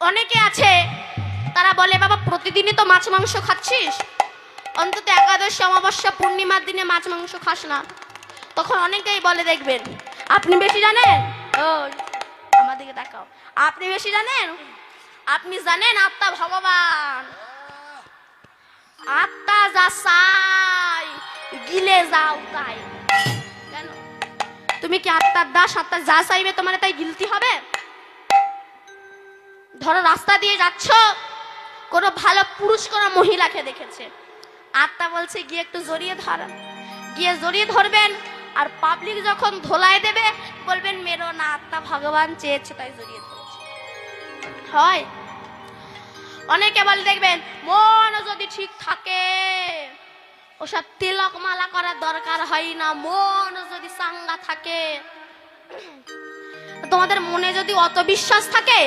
অনেকে আছে তারা বলে বাবা প্রতিদিনই তো মাছ মাংস খাচ্ছিস, অন্তত একাদশী অমাবস্যা পূর্ণিমার দিনে মাছ মাংস খাস না। তখন অনেকেই বলে দেখবেন আপনি বেশি জানেন, ও আমার দিকে তাকাও, আপনি বেশি জানেন, আপনি জানেন আত্মা ভগবান, আত্মা যা চাই গিলে যাও তাই। কেন তুমি কি আত্মার দাস? আত্মা যা চাইবে তোমার তাই গিলতি হবে? ধরো রাস্তা দিয়ে যাচ্ছ, কোনো ভালো পুরুষ কোনো মহিলাকে দেখেছে, আত্মা বলছে গিয়ে একটু জড়িয়ে ধর, গিয়ে জড়িয়ে ধরবেন, আর পাবলিক যখন ধোলাই দেবে বলবেন মেরো না, আত্মা ভগবান চেয়েছে তাই জড়িয়ে ধরেছে। হয় অনেকে বলে দেখবেন মন যদি ঠিক থাকে ওসব তিলক মালা করার দরকার হয় না, মন যদি চাঙ্গা থাকে। তোমাদের মনে যদি অত বিশ্বাস থাকে,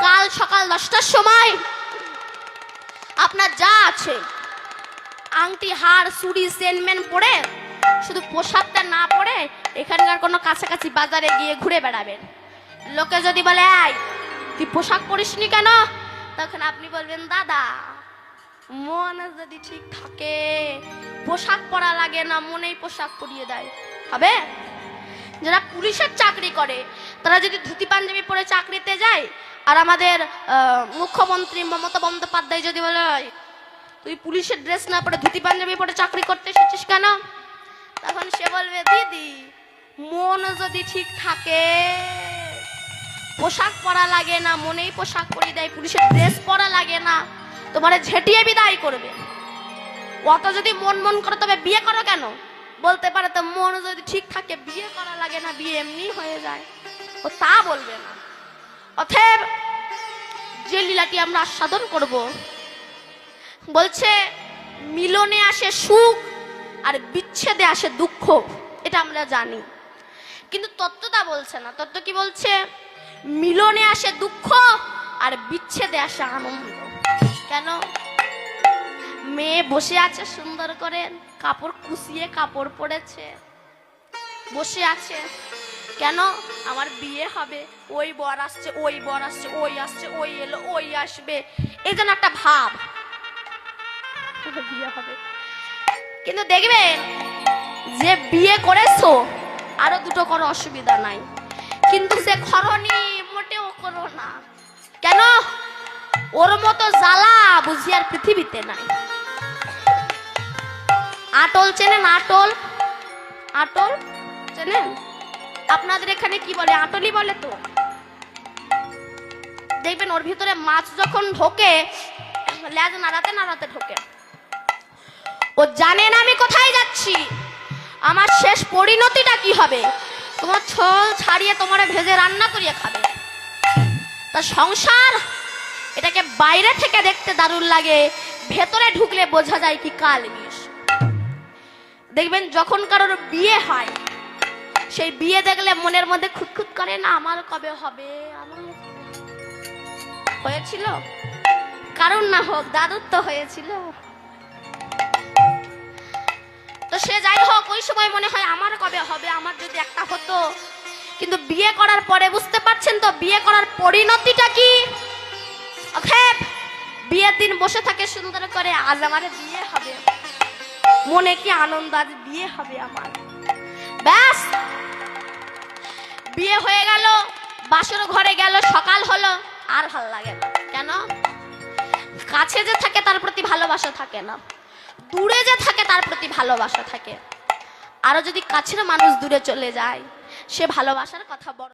কাল সকাল 10টার সময় আপনার যা আছে আংটি হার চুড়ি চেনমেন পরে, শুধু পোশাকটা না পরে এখানকার কোনো কাছাকাছি বাজারে গিয়ে ঘুরে বেড়াবেন। লোকে যদি বলে এই তুই পোশাক পরিসনি কেন, তখন আপনি বলবেন দাদা মন যদি ঠিক থাকে পোশাক পরা লাগে না, মনেই পোশাক পরিয়ে দেয়। হবে? যারা পুলিশের চাকরি করে তারা যদি ধুতি পাঞ্জাবি পরে চাকরিতে যায়, আর আমাদের মুখ্যমন্ত্রী মমতা বন্দ্যোপাধ্যায় যদি বলে তুই পুলিশের ড্রেস না পরে ধুতি পাঞ্জাবি পরে চাকরি করতে এসেছিস কেন, তখন সে বলবে দিদি মন যদি ঠিক থাকে পোশাক পরা লাগে না, মনেই পোশাক পরিয়ে দেয়, পুলিশের ড্রেস পরা লাগে না, তোমারে ঝেঁটিয়ে বিদায় করবে। অত যদি মন মন করে তবে বিয়ে করো কেন? বলতে পারে তো মন যদি ঠিক থাকে বিয়ে করা লাগে না, বিয়ে এমনি হয়ে যায়। ও তা বলবে না। অতএব যে লীলাটি আমরা আস্বাদন করব, বলছে মিলনে আসে সুখ আর বিচ্ছেদে আসে দুঃখ, এটা আমরা জানি, কিন্তু তত্ত্বটা বলছে না। তত্ত্ব কি বলছে? মিলনে আসে দুঃখ আর বিচ্ছেদে আসে আনন্দ। কেন? মেয়ে বসে আছে সুন্দর করে, কাপড় কুচিয়ে কাপড় পরেছে, বসে আছে, কেন? আমার বিয়ে হবে, ওই বর আসছে, ওই বর আসছে, ওই আসছে, ওই এলো, ওই আসবে, এই যেন একটা ভাব বিয়ে হবে। কিন্তু দেখবে যে বিয়ে করেছো আরো দুটো করো, অসুবিধা নাই, কিন্তু সে খরনি মোটেও করো না। কেন? ওর মতো জ্বালা বুঝি আর পৃথিবীতে নাই। আটল চেনেন? আটল, আটল চেনেন? আপনাদের এখানে কি বলে? আটলই বলে তো। দেখবেন ওর ভিতরে মাছ যখন ঢোকে লেজ নাড়াতে নাড়াতে ঢোকে। ও জানে না আমি কোথায় যাচ্ছি, আমার শেষ পরিণতিটা কি হবে। তোমার ছোল ছাড়িয়ে তোমার ভেজে রান্না করিয়ে খাবে। তা সংসার এটাকে বাইরে থেকে দেখতে দারুণ লাগে, ভেতরে ঢুকলে বোঝা যায় কি কাল বিষ। দেখবেন যখন কারোর বিয়ে হয়, সেই বিয়ে দেখলে মনের মধ্যে খুঁতখুত করে না, আমার কবে হবে, আমার হয়েছিল, কারণ না হোক দাদুর তো হয়েছিল। তো সে যাই হোক, ওই সময় মনে হয় আমার কবে হবে, আমার যদি একটা হতো। কিন্তু বিয়ে করার পরে বুঝতে পারছেন তো বিয়ে করার পরিণতিটা কি। বিয়ের দিন বসে থাকে সুন্দর করে, আজ আমার বিয়ে হবে, মনে কি আনন্দ, আজ বিয়ে হবে আমার। ব্যাস বিয়ে হয়ে গেল, বাসর ঘরে গেল, সকাল হলো, আর ভালো লাগে না। কেন? কাছে যে থাকে তার প্রতি ভালোবাসা থাকে না, দূরে যে থাকে তার প্রতি ভালোবাসা থাকে। আরো যদি কাছের মানুষ দূরে চলে যায়, সে ভালোবাসার কথা বড়